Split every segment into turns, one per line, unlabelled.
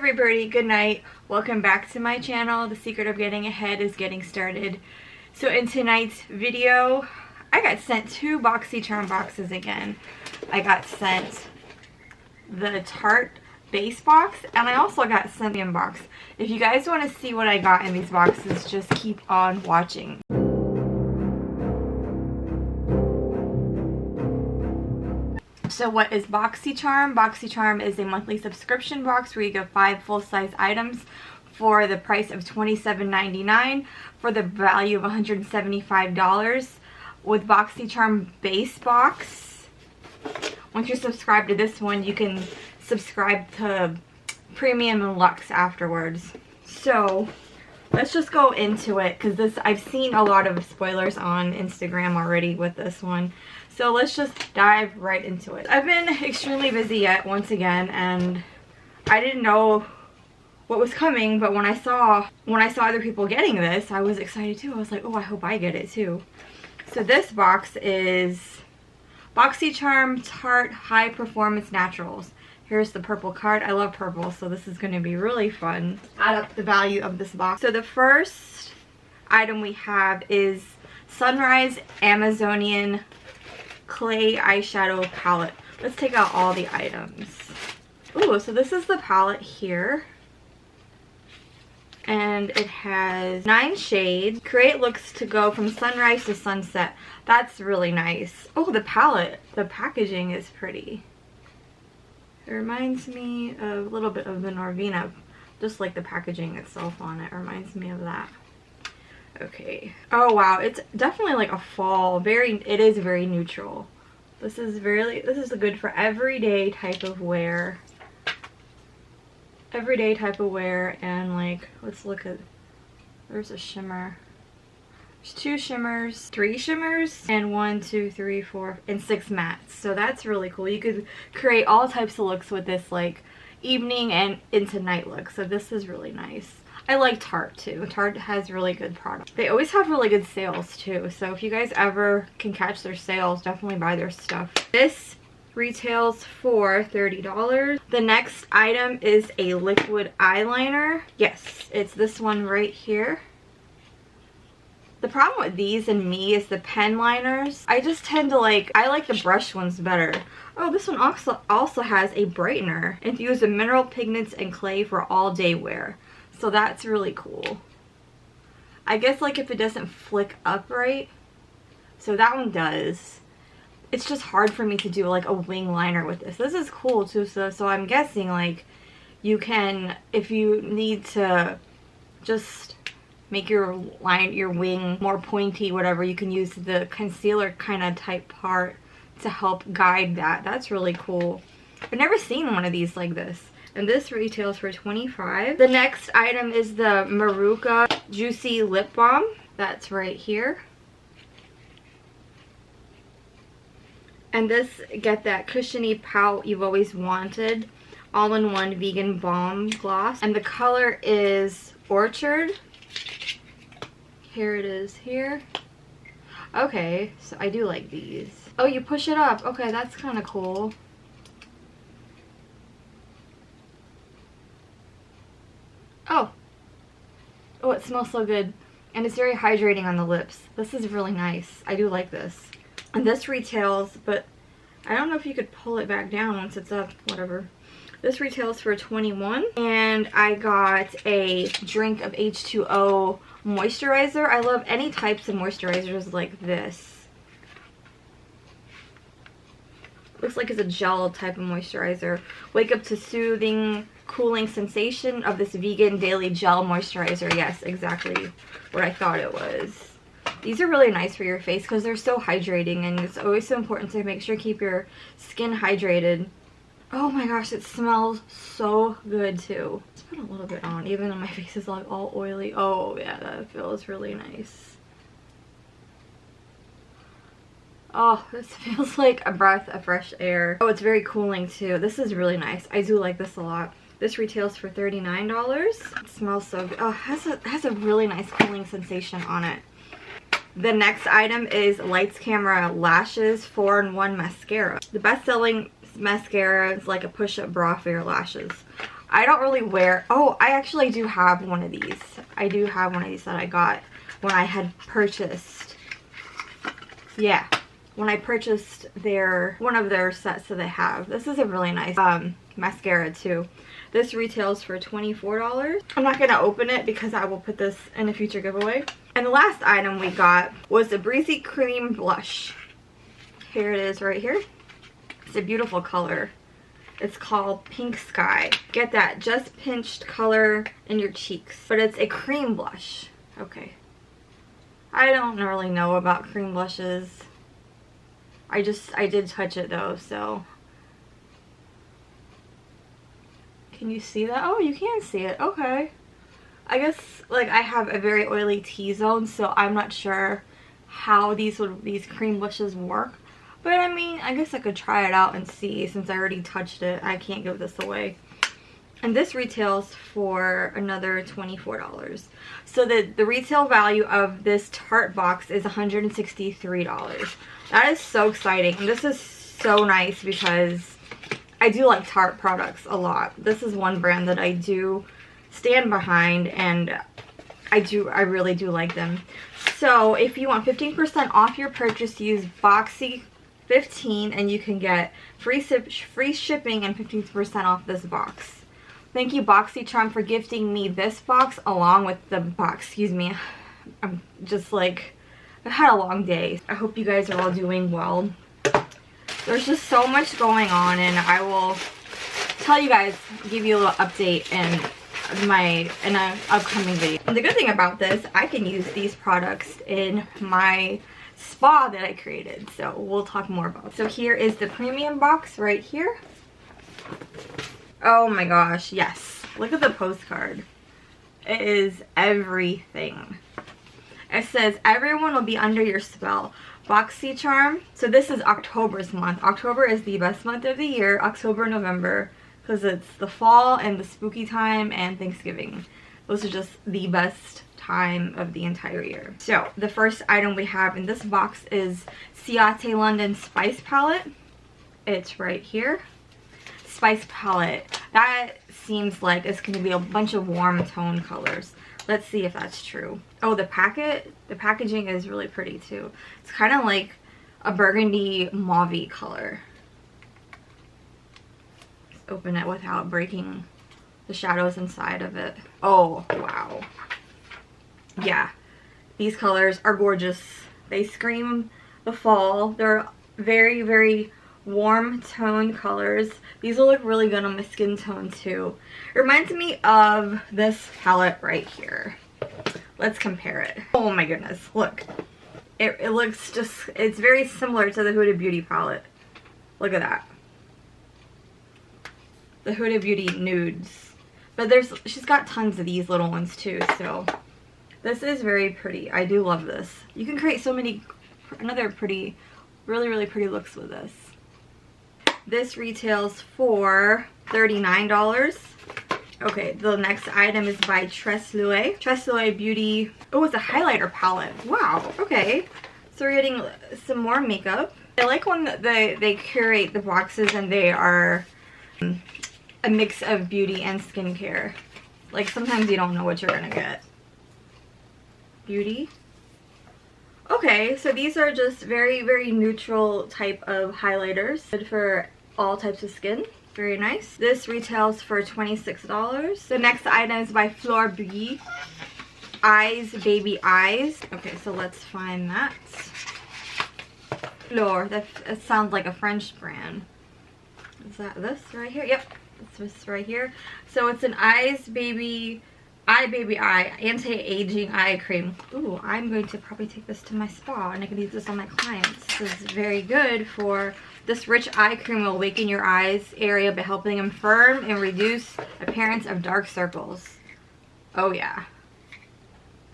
everybody, good night. Welcome back to my channel. The secret of getting ahead is getting started. So in tonight's video, I got sent 2 BoxyCharm boxes again. I got sent the Tarte base box, and I also got sent the box. If you guys want to see what I got in these boxes, just keep on watching. So what is BoxyCharm? BoxyCharm is a monthly subscription box where you get 5 full-size items for the price of $27.99 for the value of $175. With BoxyCharm base box, once you're subscribed to this one, you can subscribe to premium and luxe afterwards. So let's just go into it, because I've seen a lot of spoilers on Instagram already with this one. So let's just dive right into it. I've been extremely busy yet once again, and I didn't know what was coming, but when I saw other people getting this, I was excited too. I was like, oh, I hope I get it too. So this box is BoxyCharm Tarte High Performance Naturals. Here's the purple card. I love purple, so this is going to be really fun. Add up the value of this box. So the first item we have is Sunrise Amazonian Clay Eyeshadow Palette. Let's take out all the items. Ooh, so this is the palette here. And it has 9 shades. Create looks to go from sunrise to sunset. That's really nice. Oh, the palette. The packaging is pretty. It reminds me of a little bit of the Norvina. Just like the packaging itself on it reminds me of that. Okay. Oh wow, it's definitely like a fall. It is very neutral. This is good for everyday type of wear. Everyday type of wear, and like, let's look at, there's a shimmer. There's 2 shimmers, 3 shimmers, and 1, 2, 3, 4, and 6 mattes. So that's really cool. You could create all types of looks with this, like evening and into night look. So this is really nice. I like Tarte too. Tarte has really good products. They always have really good sales too. So if you guys ever can catch their sales, definitely buy their stuff. This retails for $30. The next item is a liquid eyeliner. Yes, it's this one right here. The problem with these and me is the pen liners. I just tend to I like the brush ones better. Oh, this one also has a brightener. Infused with mineral pigments and clay for all day wear. So that's really cool. I guess like if it doesn't flick up right. So that one does. It's just hard for me to do like a wing liner with this. This is cool too. So I'm guessing like you can, if you need to just make your wing more pointy, whatever, you can use the concealer kind of type part to help guide that. That's really cool. I've never seen one of these like this. And this retails for $25. The next item is the Maruka Juicy Lip Balm. That's right here. And this, get that cushiony pout you've always wanted. All-in-one vegan balm gloss. And the color is Orchard. Here it is here. Okay, so I do like these. Oh, you push it up. Okay, that's kind of cool. Oh, it smells so good. And it's very hydrating on the lips. This is really nice. I do like this. And this retails, but I don't know if you could pull it back down once it's up, whatever. This retails for $21. And I got a drink of H2O moisturizer. I love any types of moisturizers like this. Looks like it's a gel type of moisturizer. Wake up to soothing, cooling sensation of this vegan daily gel moisturizer. Yes, exactly what I thought it was. These are really nice for your face because they're so hydrating, and it's always so important to make sure to keep your skin hydrated. Oh my gosh, it smells so good too. Let's put a little bit on, even though my face is like all oily. Oh yeah, that feels really nice. Oh, this feels like a breath of fresh air. Oh, it's very cooling too. This is really nice. I do like this a lot. This retails for $39. It smells so good. Oh, it has a really nice cooling sensation on it. The next item is Lights Camera Lashes 4-in-1 Mascara. The best-selling mascara is like a push-up bra for your lashes. I don't really wear, oh, I actually do have one of these. I do have one of these that I got when I had purchased, yeah, when I purchased one of their sets that they have. This is a really nice mascara too. This retails for $24. I'm not going to open it because I will put this in a future giveaway. And the last item we got was a Breezy Cream Blush. Here it is right here. It's a beautiful color. It's called Pink Sky. Get that just pinched color in your cheeks. But it's a cream blush. Okay. I don't really know about cream blushes. I did touch it though, so. Can you see that? Oh, you can see it. Okay. I guess, like, I have a very oily T-zone, so I'm not sure how these cream blushes work. But I mean, I guess I could try it out and see. Since I already touched it, I can't give this away. And this retails for another $24. So the retail value of this Tarte box is $163. That is so exciting. And this is so nice because I do like Tarte products a lot. This is one brand that I do stand behind, and I really do like them. So if you want 15% off your purchase, use Boxy15 and you can get free shipping and 15% off this box. Thank you, BoxyCharm, for gifting me this box along with the box. Excuse me. I'm just like, I've had a long day. I hope you guys are all doing well. There's just so much going on, and I will tell you guys, give you a little update in an upcoming video. And the good thing about this, I can use these products in my spa that I created, so we'll talk more about it. So here is the premium box right here. Oh my gosh, yes. Look at the postcard. It is everything. It says, everyone will be under your spell. BoxyCharm. So this is October's month. October is the best month of the year. October, November. Because it's the fall and the spooky time and Thanksgiving. Those are just the best time of the entire year. So the first item we have in this box is Ciate London Spice Palette. It's right here. Spice palette. That seems like it's going to be a bunch of warm tone colors. Let's see if that's true. Oh, the packaging is really pretty too. It's kind of like a burgundy mauve color. Let's open it without breaking the shadows inside of it. Oh, wow. Yeah, these colors are gorgeous. They scream the fall. They're very, very warm tone colors. These will look really good on my skin tone too. It reminds me of this palette right here. Let's compare it. Oh my goodness, look. It looks just, it's very similar to the Huda Beauty palette. Look at that. The Huda Beauty nudes. But she's got tons of these little ones too, so this is very pretty. I do love this. You can create so many, another pretty, really, really pretty looks with this. This retails for $39. Okay, the next item is by Tresluce Beauty. Oh, it's a highlighter palette. Wow, okay. So we're getting some more makeup. I like when they curate the boxes and they are a mix of beauty and skincare. Like, sometimes you don't know what you're gonna get. Beauty. Okay, so these are just very, very neutral type of highlighters. Good for all types of skin. Very nice. This retails for $26. The next item is by Fleur Beauty. Eyes, Baby Eyes. Okay, so let's find that. Fleur, that sounds like a French brand. Is that this right here? Yep, it's this right here. So it's an Eyes Baby Eye anti-aging eye cream. Ooh, I'm going to probably take this to my spa and I can use this on my clients. This is very good for, this rich eye cream will awaken your eyes area by helping them firm and reduce appearance of dark circles. Oh yeah.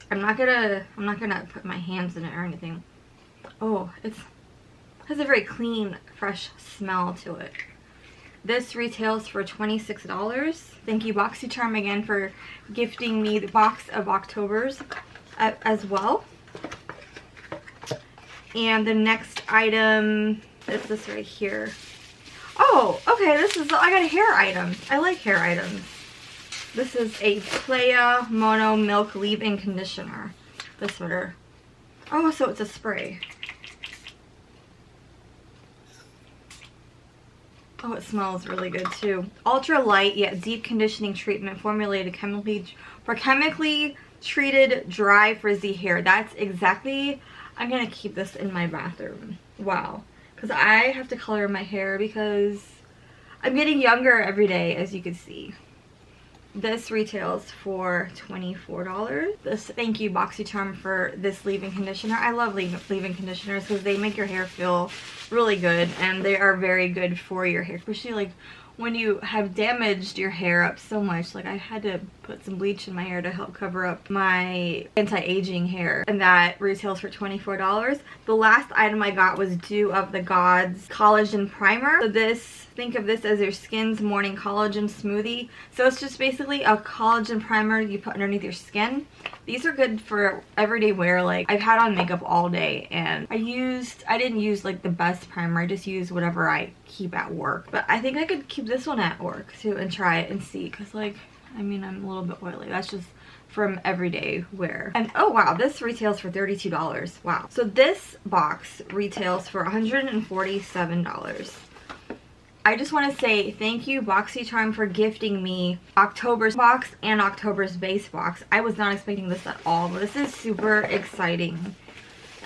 I'm not gonna put my hands in it or anything. Oh, it has a very clean, fresh smell to it. This retails for $26. Thank you, BoxyCharm, again for gifting me the box of Octobers as well. And the next item is this right here. Oh, okay, I got a hair item. I like hair items. This is a Playa Mono Milk Leave-In Conditioner. This order. Oh, so it's a spray. Oh, it smells really good too. Ultra light yet deep conditioning treatment formulated for chemically treated dry frizzy hair. That's exactly, I'm gonna keep this in my bathroom. Wow. Because I have to color my hair because I'm getting younger every day, as you can see. This retails for $24. Thank you BoxyCharm for this leave-in conditioner. I love leave-in conditioners because they make your hair feel really good, and they are very good for your hair, especially like when you have damaged your hair up so much. Like I had to put some bleach in my hair to help cover up my anti-aging hair, and that retails for $24. The last item I got was Dew of the Gods Collagen Primer. So think of this as your skin's morning collagen smoothie. So it's just basically a collagen primer you put underneath your skin. These are good for everyday wear. Like I've had on makeup all day, and I didn't use like the best primer. I just used whatever I keep at work. But I think I could keep this one at work too and try it and see, because like, I mean, I'm a little bit oily. That's just from everyday wear. And oh wow, this retails for $32. Wow. So this box retails for $147. I just want to say thank you BoxyCharm for gifting me October's box and October's base box. I was not expecting this at all, but this is super exciting.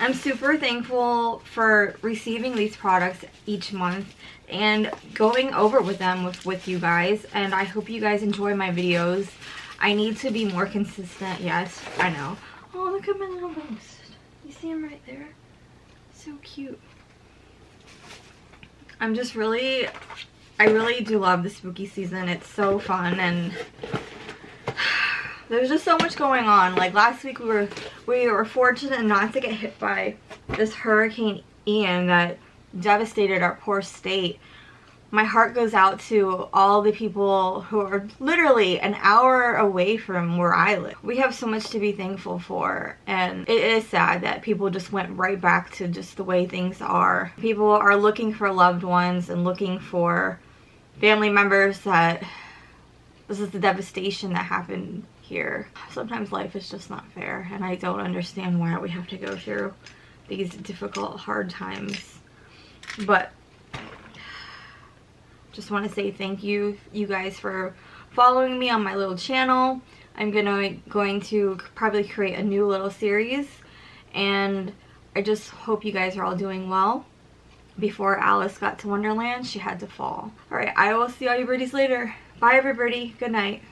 I'm super thankful for receiving these products each month and going over with them with you guys, and I hope you guys enjoy my videos. I need to be more consistent. Yes, I know. Oh, look at my little ghost. You see him right there? So cute. I'm just really, I really do love the spooky season. It's so fun, and there's just so much going on. Like last week we were fortunate not to get hit by this Hurricane Ian that devastated our poor state. My heart goes out to all the people who are literally an hour away from where I live. We have so much to be thankful for, and it is sad that people just went right back to just the way things are. People are looking for loved ones and looking for family members. That this is the devastation that happened here. Sometimes life is just not fair, and I don't understand why we have to go through these difficult, hard times. But just want to say thank you guys for following me on my little channel. I'm going to probably create a new little series, and I just hope you guys are all doing well. Before Alice got to Wonderland, she had to fall. Alright, I will see all you birdies later. Bye everybody. Good night.